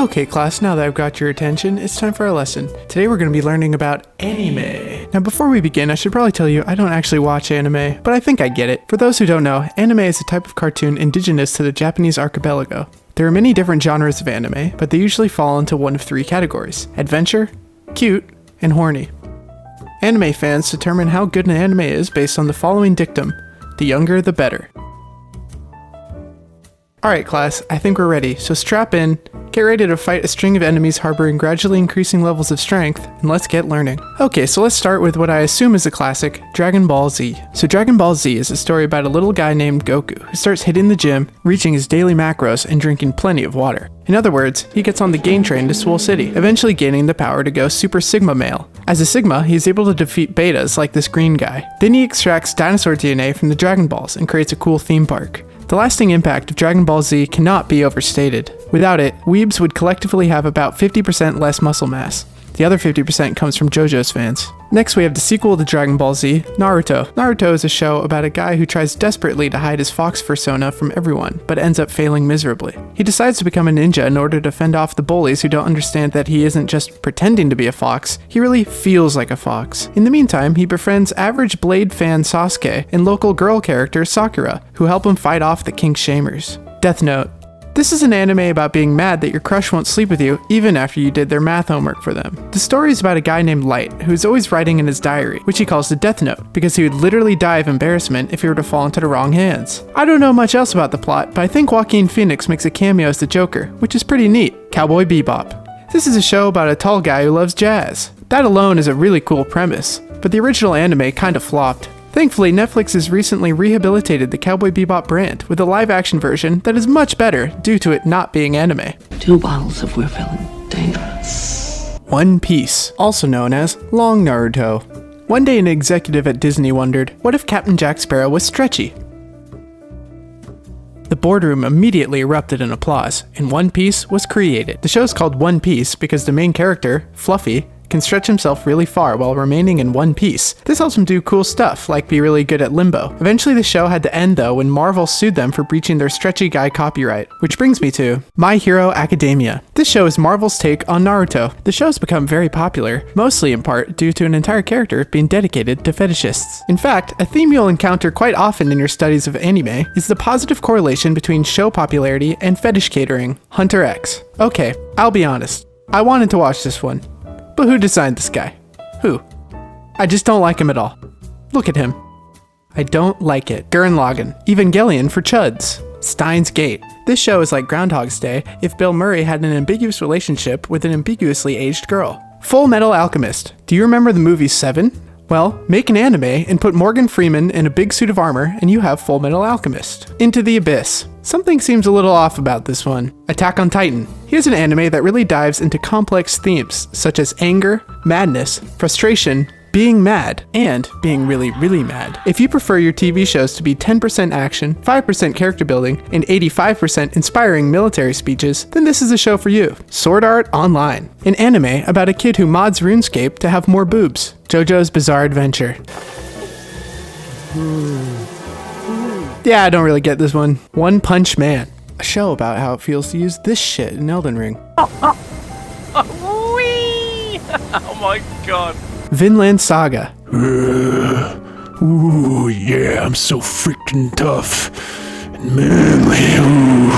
Okay class, now that I've got your attention, it's time for our lesson. Today we're going to be learning about anime. Now before we begin, I should probably tell you I don't actually watch anime, but I think I get it. For those who don't know, anime is a type of cartoon indigenous to the Japanese archipelago. There are many different genres of anime, but they usually fall into one of three categories: adventure, cute, and horny. Anime fans determine how good an anime is based on the following dictum: the younger the better. Alright class, I think we're ready, so strap in, get ready to fight a string of enemies harboring gradually increasing levels of strength, and let's get learning. Okay, so let's start with what I assume is a classic, Dragon Ball Z. So Dragon Ball Z is a story about a little guy named Goku who starts hitting the gym, reaching his daily macros, and drinking plenty of water. In other words, he gets on the gain train to Swole City, eventually gaining the power to go Super Sigma male. As a Sigma, he's able to defeat betas like this green guy. Then he extracts dinosaur DNA from the Dragon Balls and creates a cool theme park. The lasting impact of Dragon Ball Z cannot be overstated. Without it, weebs would collectively have about 50% less muscle mass. The other 50% comes from Jojo's fans. Next we have the sequel to Dragon Ball Z, Naruto. Naruto is a show about a guy who tries desperately to hide his fox persona from everyone, but ends up failing miserably. He decides to become a ninja in order to fend off the bullies who don't understand that he isn't just pretending to be a fox, he really feels like a fox. In the meantime, he befriends average Blade fan Sasuke and local girl character Sakura, who help him fight off the kink shamers. Death Note. This is an anime about being mad that your crush won't sleep with you even after you did their math homework for them. The story is about a guy named Light who's always writing in his diary, which he calls the Death Note, because he would literally die of embarrassment if he were to fall into the wrong hands. I don't know much else about the plot, but I think Joaquin Phoenix makes a cameo as the Joker, which is pretty neat. Cowboy Bebop. This is a show about a tall guy who loves jazz. That alone is a really cool premise, but the original anime kind of flopped. Thankfully, Netflix has recently rehabilitated the Cowboy Bebop brand with a live-action version that is much better due to it not being anime. 2 bottles of We're Feeling Dangerous. One Piece, also known as Long Naruto. One day an executive at Disney wondered, what if Captain Jack Sparrow was stretchy? The boardroom immediately erupted in applause, and One Piece was created. The show's called One Piece because the main character, Fluffy, can stretch himself really far while remaining in one piece. This helps him do cool stuff, like be really good at limbo. Eventually the show had to end though when Marvel sued them for breaching their stretchy guy copyright. Which brings me to My Hero Academia. This show is Marvel's take on Naruto. The show's become very popular, mostly in part due to an entire character being dedicated to fetishists. In fact, a theme you'll encounter quite often in your studies of anime is the positive correlation between show popularity and fetish catering. Hunter X. Okay, I'll be honest. I wanted to watch this one. But who designed this guy? Who? I just don't like him at all. Look at him. I don't like it. Gurren Lagann. Evangelion for chuds. Steins Gate. This show is like Groundhog's Day if Bill Murray had an ambiguous relationship with an ambiguously aged girl. Full Metal Alchemist. Do you remember the movie Seven? Well, make an anime and put Morgan Freeman in a big suit of armor and you have Full Metal Alchemist. Into the Abyss. Something seems a little off about this one. Attack on Titan. Here's an anime that really dives into complex themes such as anger, madness, frustration, being mad, and being really, really mad. If you prefer your TV shows to be 10% action, 5% character building, and 85% inspiring military speeches, then this is a show for you. Sword Art Online. An anime about a kid who mods RuneScape to have more boobs. Jojo's Bizarre Adventure. Yeah, I don't really get this one. One Punch Man. A show about how it feels to use this shit in Elden Ring. Whee! Oh my god. Vinland Saga. Ooh, yeah, I'm so freaking tough and manly. Ooh.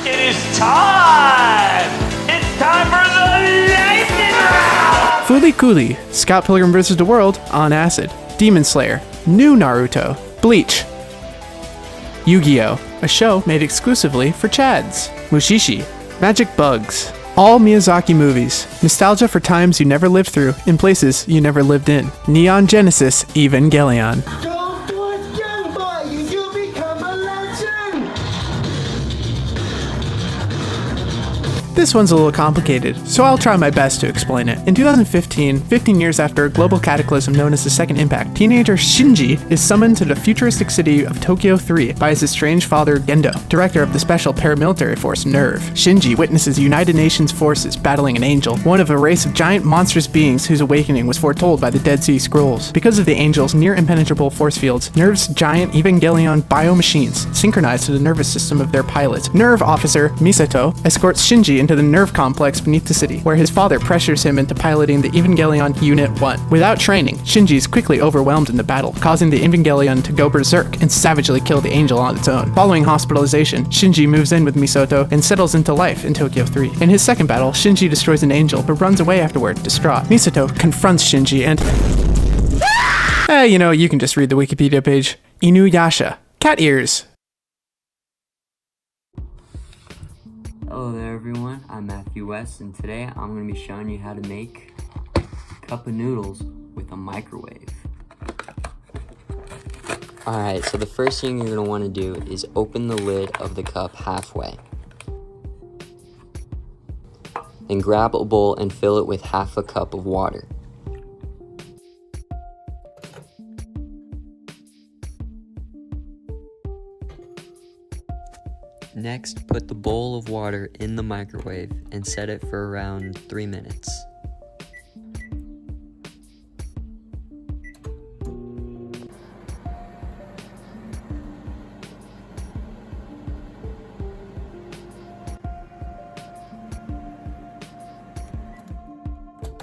It is time! It's time for the lightning round! Fooly Cooly. Scott Pilgrim vs. the World on acid. Demon Slayer. New Naruto. Bleach. Yu-Gi-Oh! A show made exclusively for Chads. Mushishi. Magic Bugs. All Miyazaki movies. Nostalgia for times you never lived through in places you never lived in. Neon Genesis Evangelion. Don't do it, young boy! You become a legend! This one's a little complicated, so I'll try my best to explain it. In 2015, 15 years after a global cataclysm known as the Second Impact, teenager Shinji is summoned to the futuristic city of Tokyo 3 by his estranged father Gendo, director of the special paramilitary force NERV. Shinji witnesses United Nations forces battling an angel, one of a race of giant monstrous beings whose awakening was foretold by the Dead Sea Scrolls. Because of the angel's near impenetrable force fields, NERV's giant Evangelion biomachines synchronize to the nervous system of their pilot. NERV officer Misato escorts Shinji into the NERV complex beneath the city, where his father pressures him into piloting the Evangelion Unit 1. Without training, Shinji is quickly overwhelmed in the battle, causing the Evangelion to go berserk and savagely kill the angel on its own. Following hospitalization, Shinji moves in with Misato and settles into life in Tokyo 3. In his second battle, Shinji destroys an angel but runs away afterward, distraught. Misato confronts Shinji and... you can just read the Wikipedia page. Inuyasha. Cat ears. Hello there everyone, I'm Matthew West, and today I'm going to be showing you how to make a cup of noodles with a microwave. Alright, so the first thing you're going to want to do is open the lid of the cup halfway. Then grab a bowl and fill it with half a cup of water. Next, put the bowl of water in the microwave and set it for around 3 minutes.